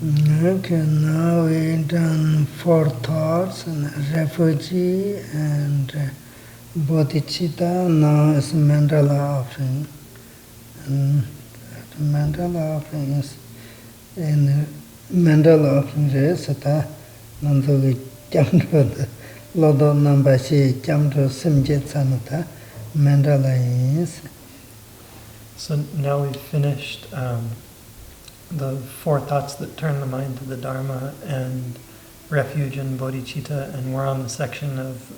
Okay, now we done 4 thoughts, and refugee and bodhicitta. Now is mandala offering. And the mandala offering is in mandala offering is that nandogi jamdro lodo nambashi jamdro simjet sanata mandala is. So now we've finished the 4 thoughts that turn the mind to the Dharma and refuge and bodhicitta, and we're on the section of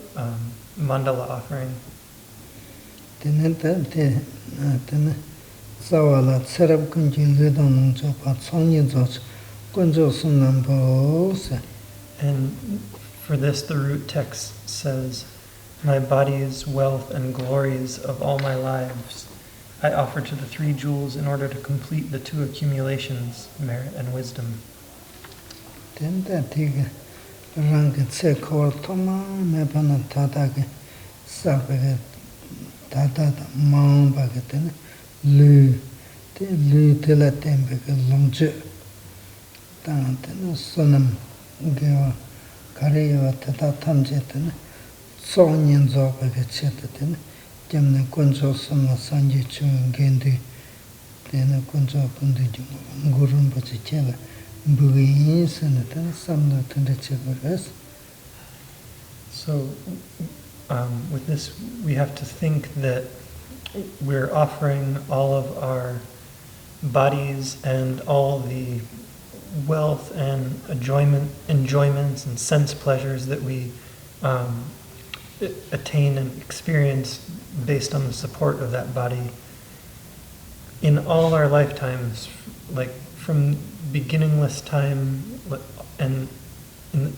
mandala offering. And for this, the root text says, "My body's wealth and glories of all my lives I offer to the 3 jewels in order to complete the 2 accumulations, merit and wisdom." Jamne kunjo sumna sanje chung gendi tena kunjo kundi gurun bachi chela bugi sanata samna tunda chevaras. So with this, we have to think that we're offering all of our bodies and all the wealth and enjoyments and sense pleasures that we attain and experience based on the support of that body in all our lifetimes, like from beginningless time and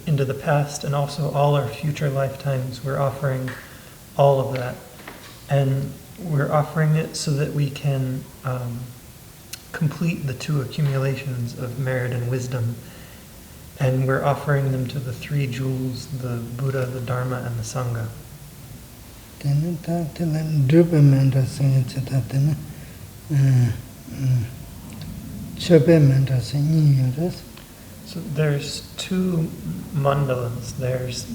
into the past, and also all our future lifetimes. We're offering all of that, and we're offering it so that we can complete the 2 accumulations of merit and wisdom, and we're offering them to the 3 jewels, the Buddha, the Dharma, and the Sangha. So there's 2 mandalas. There's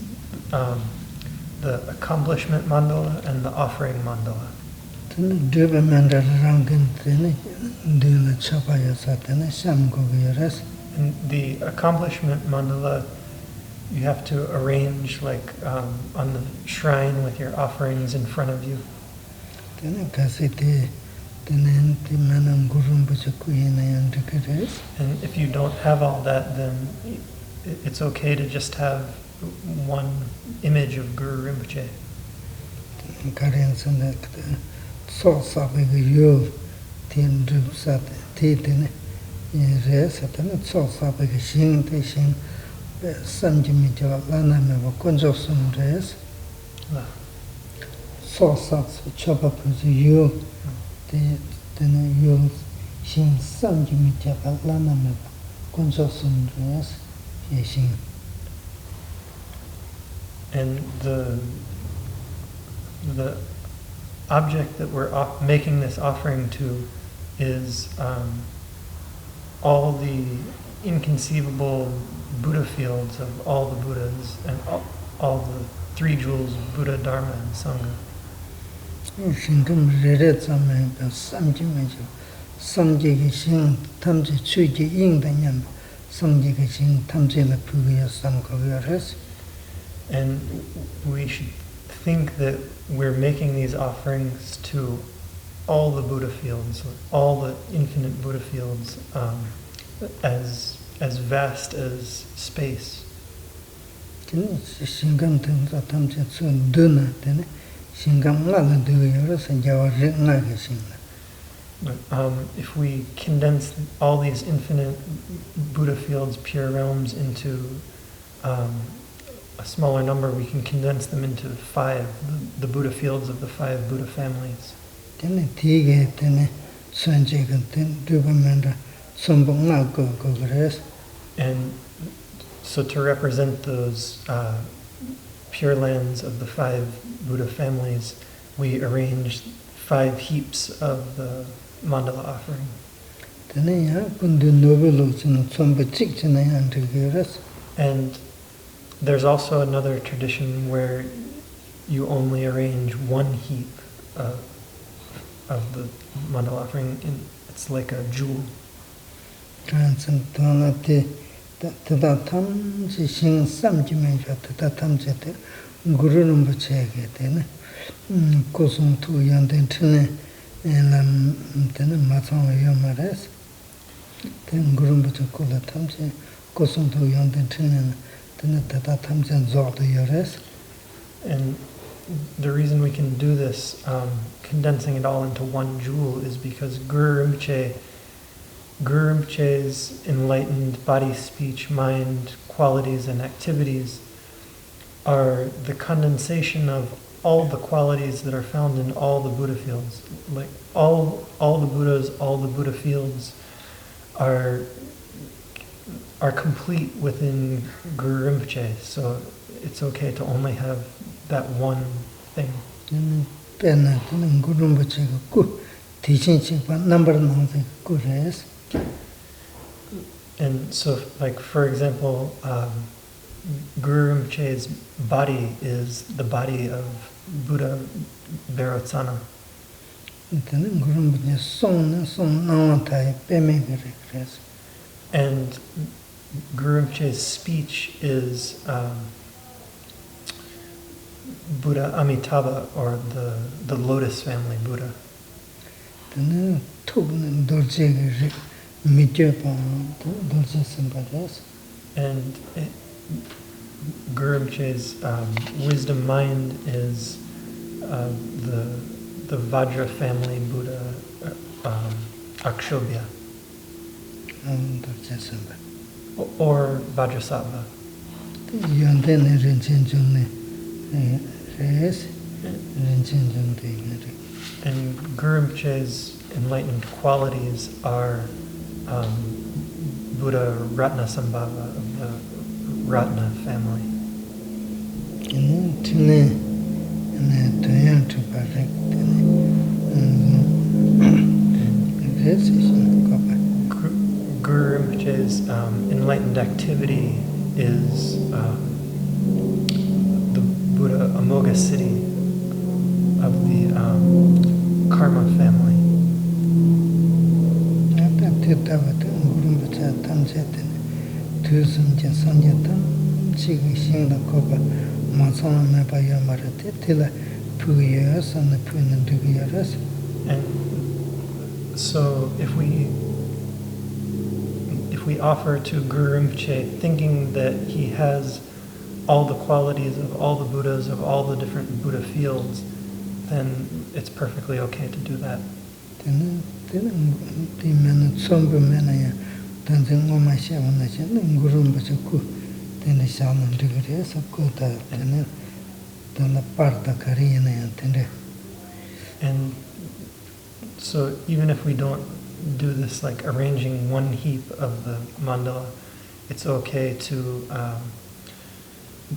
the accomplishment mandala and the offering mandala. And the accomplishment mandala, you have to arrange like on the shrine with your offerings in front of you. And if you don't have all that, then it's okay to just have one image of Guru Rinpoche. And the object that we're making this offering to is all the inconceivable Buddha fields of all the Buddhas and all the 3 jewels of Buddha, Dharma, and Sangha. And we should think that we're making these offerings to all the Buddha fields, all the infinite Buddha fields, as vast as space. If we condense all these infinite Buddha fields, pure realms, into a smaller number, we can condense them into 5, the Buddha fields of the 5 Buddha families. And so to represent those pure lands of the 5 Buddha families, we arranged 5 heaps of the mandala offering. And there's also another tradition where you only arrange one heap of the mandala offering, and it's like a jewel. Guru Rinpoche get Kosum to Yantin Tine and Matang Yamares. Then Guru Rinpoche Kula Tamse, Kosum to Yantin Tine, then Tata Tamse and Zord Yores. And the reason we can do this, condensing it all into one jewel, is because Guru Rinpoche's enlightened body, speech, mind, qualities, and activities are the condensation of all the qualities that are found in all the Buddha fields. Like all the Buddhas, all the Buddha fields are complete within Guru Rinpoche. So it's okay to only have that one thing. And so, like, for example, Guru Rinpoche's body is the body of Buddha Vajrayana. And Guru Rinpoche's speech is Buddha Amitabha, or the Lotus family Buddha. And Guru Rinpoche's wisdom mind is the Vajra family Buddha Akshobhya. Or Vajrasattva. And Guru Rinpoche's enlightened qualities are Buddha Ratnasambhava of the Ratna family. Guru Rinpoche's enlightened activity is the Buddha Amoga city of the Karma family. And so if we offer to Guru Rinpoche thinking that he has all the qualities of all the Buddhas of all the different Buddha fields, then it's perfectly okay to do that. And so even if we don't do this, like arranging one heap of the mandala, it's okay to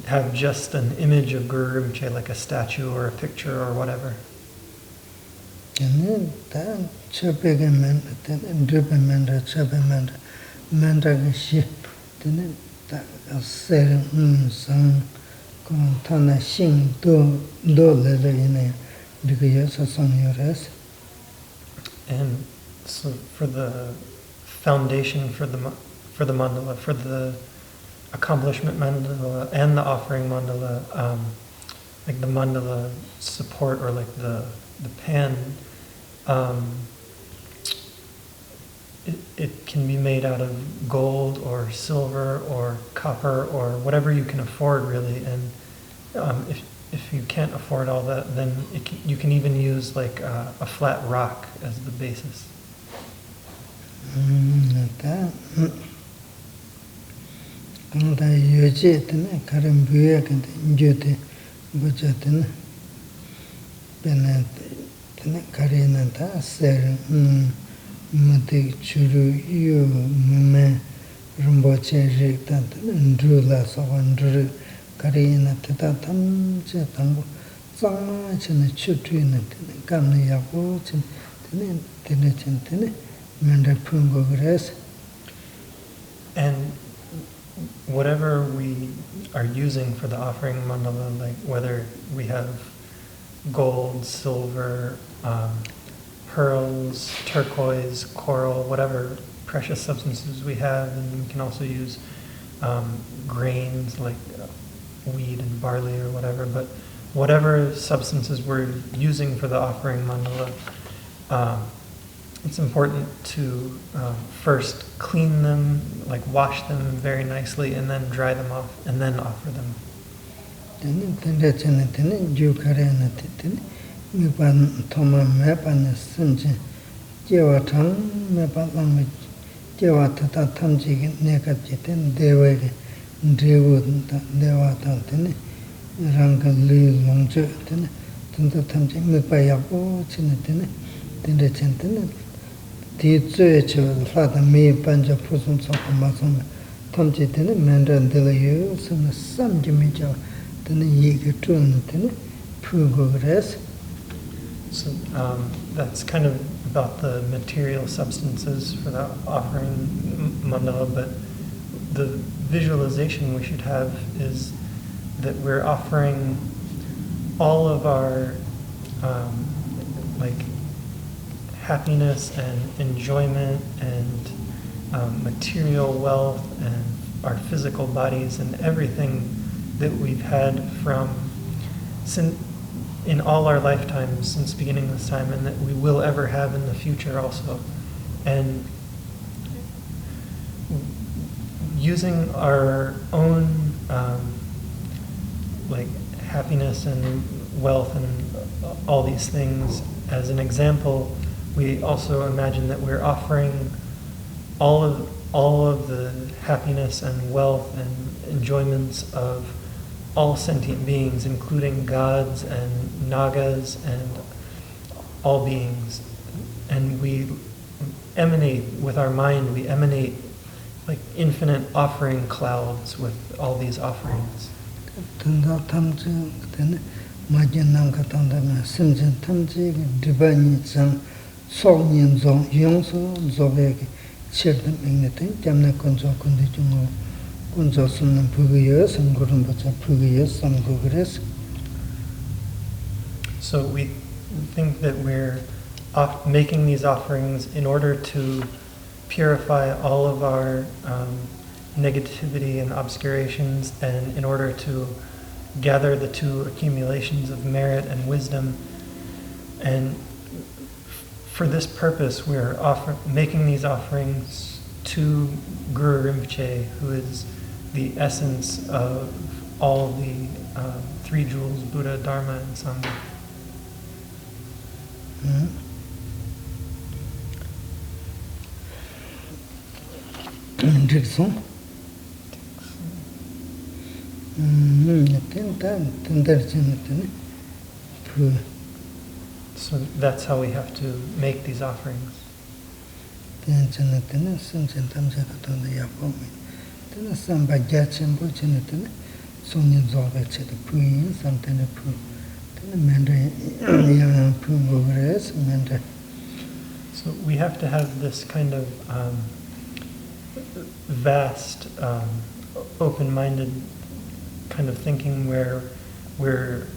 have just an image of Guru Rinpoche, like a statue or a picture or whatever. And so for the foundation for the mandala, for the accomplishment mandala and the offering mandala, like the mandala support, or like the pan, it can be made out of gold or silver or copper or whatever you can afford, really. And if you can't afford all that, then you can even use like a flat rock as the basis. Rinpoche Ndrula Savandru Karina Tetatam Chetango Zama China Chutrin Gamna Yabo Chin Tinechin manda pungo gres. And whatever we are using for the offering mandala, like whether we have gold, silver, pearls, turquoise, coral, whatever precious substances we have, and we can also use grains like wheat and barley or whatever, but whatever substances we're using for the offering mandala, it's important to first clean them, like wash them very nicely, and then dry them off, and then offer them. So that's kind of about the material substances for the offering mandala, but the visualization we should have is that we're offering all of our like happiness and enjoyment and material wealth and our physical bodies and everything that we've had in all our lifetimes since beginning this time, and that we will ever have in the future also. And using our own like happiness and wealth and all these things as an example, we also imagine that we're offering all of the happiness and wealth and enjoyments of all sentient beings, including gods and nagas and all beings. And we emanate with our mind, we emanate like infinite offering clouds with all these offerings. So we think that we're making these offerings in order to purify all of our negativity and obscurations, and in order to gather the two accumulations of merit and wisdom. And for this purpose, we're making these offerings to Guru Rinpoche, who is the essence of all the three jewels, Buddha, Dharma, and Sangha. So that's how we have to make these offerings. So we have to have this kind of vast, open-minded kind of thinking where we're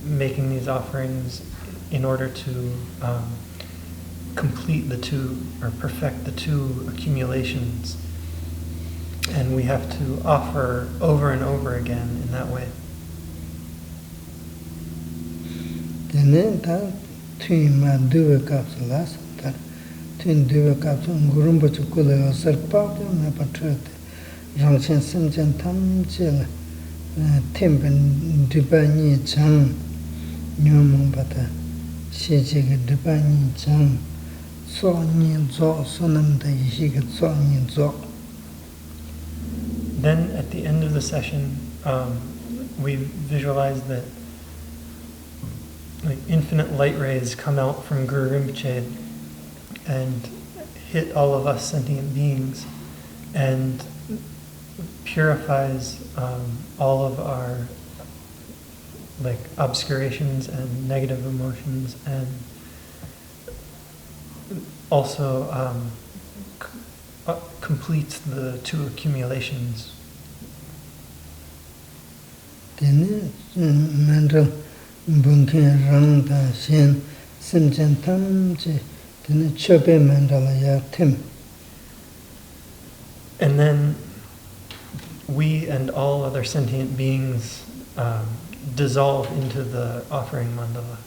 making these offerings in order to complete the two, or perfect the two accumulations. And we have to offer over and over again in that way. Then at the end of the session, we visualize that like infinite light rays come out from Guru Rinpoche and hit all of us sentient beings and purifies all of our like obscurations and negative emotions, and also completes the 2 accumulations. Then mandala bunkin rang da shen simchen tam je then chobe mandala ya tim. And then we and all other sentient beings dissolve into the offering mandala.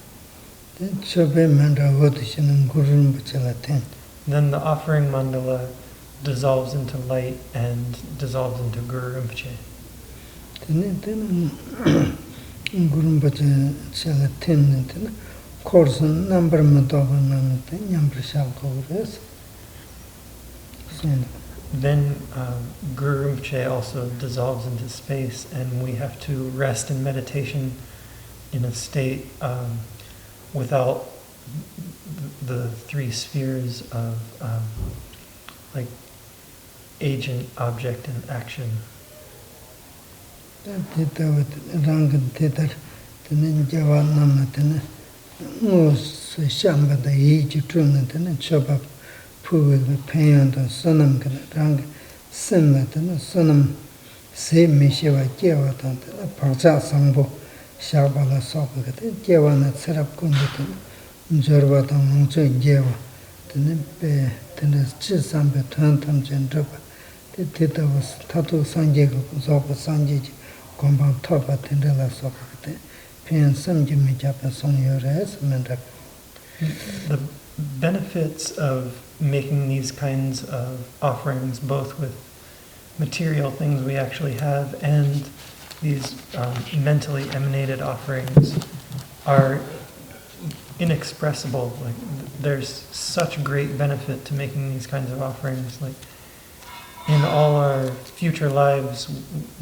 Then chobe mandala what shen gurun bachala ten. Then the offering mandala dissolves into light and dissolves into Guru Rinpoche. Then gurun bachala ten then course number matover nam ten yambra shal kores. Then Guru Rinpoche also dissolves into space, and we have to rest in meditation in a state without the 3 spheres of like agent, object, and action. Puja Payanda Sonam Rang Simatan Sonam Se Mishiva Jevatan Parja Sambo Shabala Sokat Jevana Serap Kunditan Jorvatan Muncho Jeva Tenes Chisambe Tantam Jendrapa the Tita was Tatu Sanjego Zoka Sanjij Compound Topa Tendela Sokate Pian Samjimi Japa Sonyores Mendrak. The benefits of making these kinds of offerings, both with material things we actually have and these mentally emanated offerings, are inexpressible. Like, there's such great benefit to making these kinds of offerings. Like, in all our future lives,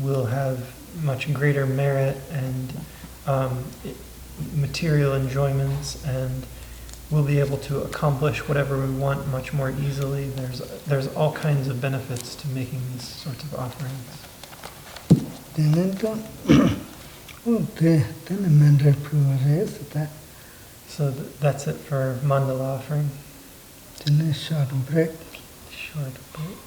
we'll have much greater merit and material enjoyments, and we'll be able to accomplish whatever we want much more easily. There's all kinds of benefits to making these sorts of offerings. So that's it for mandala offering. Short break. Short break.